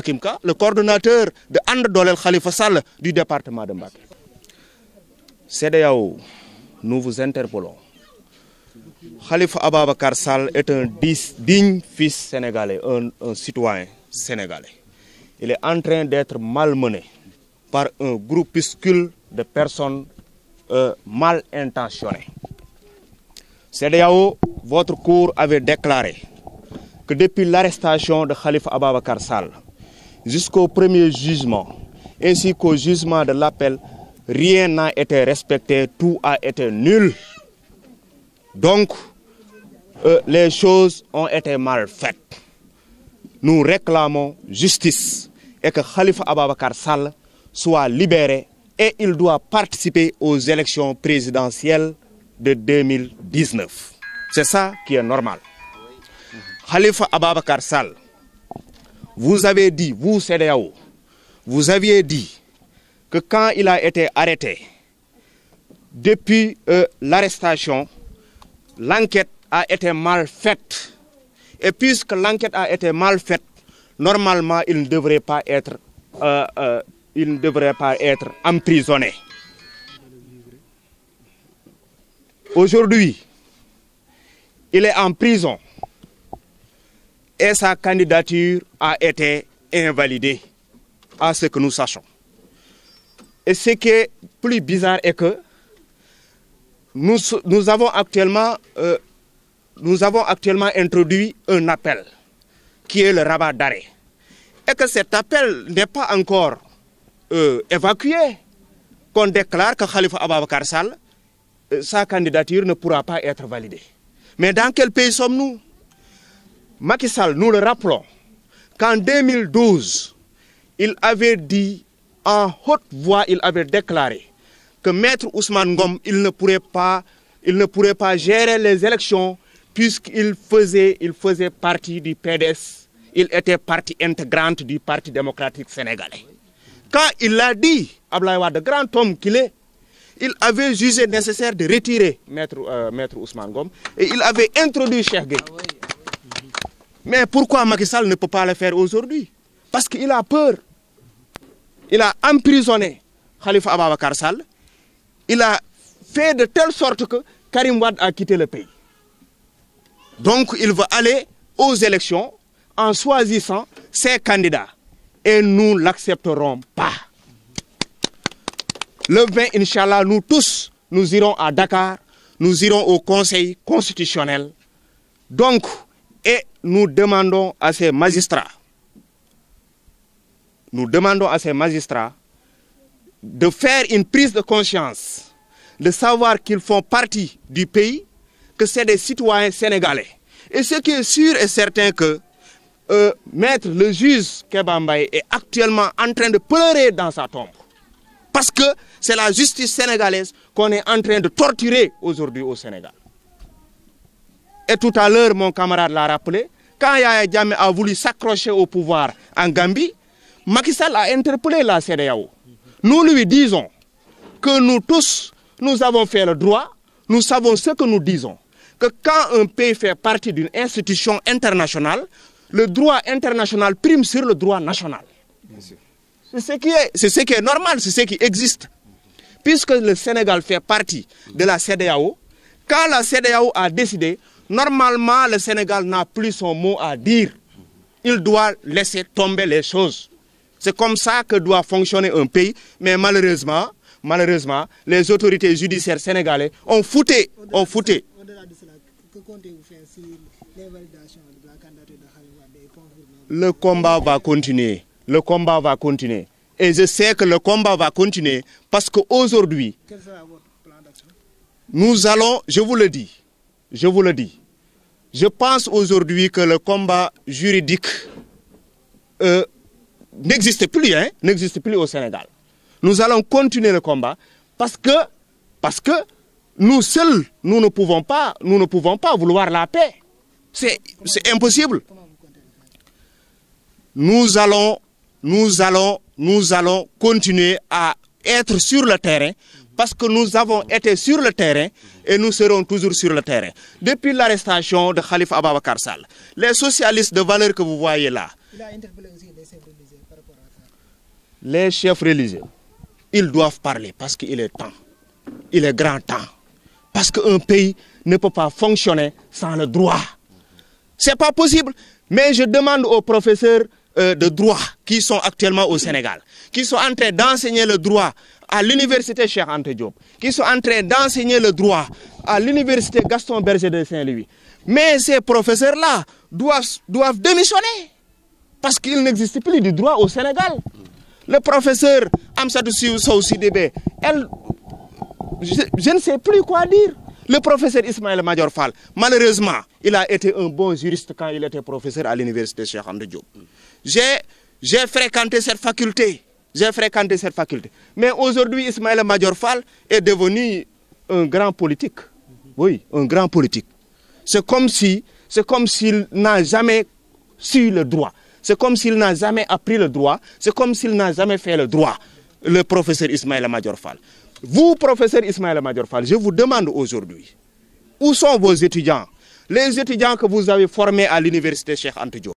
Hakimka, le coordonnateur de And Dolel Khalifa Sall du département de Mbacké. CEDEAO, nous vous interpellons. Khalifa Ababacar Sall est un digne fils sénégalais, un citoyen sénégalais. Il est en train d'être malmené par un groupuscule de personnes mal intentionnées. CEDEAO, votre cour avait déclaré que depuis l'arrestation de Khalifa Ababacar Sall jusqu'au premier jugement, ainsi qu'au jugement de l'appel, rien n'a été respecté, tout a été nul. Donc, les choses ont été mal faites. Nous réclamons justice et que Khalifa Ababacar Sall soit libéré et il doit participer aux élections présidentielles de 2019. C'est ça qui est normal. Khalifa Ababacar Sall, vous avez dit, vous CEDEAO, vous aviez dit que quand il a été arrêté, depuis l'arrestation, l'enquête a été mal faite. Et puisque l'enquête a été mal faite, normalement, il ne devrait pas être emprisonné. Aujourd'hui, il est en prison et sa candidature a été invalidée, à ce que nous sachons. Et ce qui est plus bizarre est que nous avons actuellement introduit un appel qui est le rabat d'arrêt. Et que cet appel n'est pas encore évacué, qu'on déclare que Khalifa Ababacar Sall, sa candidature ne pourra pas être validée. Mais dans quel pays sommes-nous? Macky Sall, nous le rappelons, qu'en 2012, il avait dit en haute voix, il avait déclaré que Maître Ousmane Ngom, il ne pourrait pas gérer les élections puisqu'il faisait partie du PDS. Il était partie intégrante du Parti démocratique sénégalais. Quand il l'a dit, Abdoulaye Wade, grand homme qu'il est, il avait jugé nécessaire de retirer Maître Ousmane Ngom et il avait introduit Cheikh Gueye. Mais pourquoi Macky Sall ne peut pas le faire aujourd'hui? Parce qu'il a peur. Il a emprisonné Khalifa Ababacar Sall. Il a fait de telle sorte que Karim Wade a quitté le pays. Donc il va aller aux élections en choisissant ses candidats. Et nous ne l'accepterons pas. Le 20, Inch'Allah, nous tous, nous irons à Dakar, nous irons au Conseil constitutionnel. Donc, et nous demandons à ces magistrats, de faire une prise de conscience, de savoir qu'ils font partie du pays, que c'est des citoyens sénégalais. Et ce qui est sûr et certain que Maître le juge Kéba Mbaye est actuellement en train de pleurer dans sa tombe. Parce que c'est la justice sénégalaise qu'on est en train de torturer aujourd'hui au Sénégal. Et tout à l'heure, mon camarade l'a rappelé, quand Yaya Jammeh a voulu s'accrocher au pouvoir en Gambie, Macky Sall a interpellé la CEDEAO. Nous lui disons que nous tous, nous avons fait le droit, nous savons ce que nous disons. Que quand un pays fait partie d'une institution internationale, le droit international prime sur le droit national. C'est ce qui est normal, c'est ce qui existe. Puisque le Sénégal fait partie de la CEDEAO, quand la CEDEAO a décidé, normalement le Sénégal n'a plus son mot à dire. Il doit laisser tomber les choses. C'est comme ça que doit fonctionner un pays. Mais malheureusement, les autorités judiciaires sénégalaises ont fouté. Au-delà de cela, que comptez-vous faire si l'invalidation de la candidature de Karim Wade est confirmée? Le combat va continuer. Le combat va continuer. Et je sais que le combat va continuer parce qu'aujourd'hui, quel sera votre plan d'action? Nous allons, je vous le dis, je pense aujourd'hui que le combat juridique n'existe plus au Sénégal. Nous allons continuer le combat parce que nous seuls, nous ne pouvons pas vouloir la paix. C'est impossible. Nous allons continuer à être sur le terrain parce que nous avons été sur le terrain et nous serons toujours sur le terrain. Depuis l'arrestation de Khalifa Ababacar Sall, les socialistes de valeur que vous voyez là, il a interpellé aussi les chefs religieux par rapport à ça? Les chefs religieux, ils doivent parler parce qu'il est temps. Il est grand temps. Parce qu'un pays ne peut pas fonctionner sans le droit. Ce n'est pas possible. Mais je demande aux professeurs de droit qui sont actuellement au Sénégal, qui sont en train d'enseigner le droit à l'université Cheikh Anta Diop, qui sont en train d'enseigner le droit à l'université Gaston Berger de Saint-Louis. Mais ces professeurs-là doivent démissionner parce qu'il n'existe plus de droit au Sénégal. Le professeur Amsatou Sow Sidibé, je ne sais plus quoi dire. Le professeur Ismaël Madior Fall, malheureusement, il a été un bon juriste quand il était professeur à l'université Cheikh Anta Diop. J'ai fréquenté cette faculté. Mais aujourd'hui, Ismaël Madior Fall est devenu un grand politique. Oui, un grand politique. C'est comme s'il n'a jamais su le droit. C'est comme s'il n'a jamais appris le droit. C'est comme s'il n'a jamais fait le droit, le professeur Ismaël Madior Fall. Vous, professeur Ismaël Madior Fall, je vous demande aujourd'hui, où sont vos étudiants? Les étudiants que vous avez formés à l'université Cheikh Anta Diop.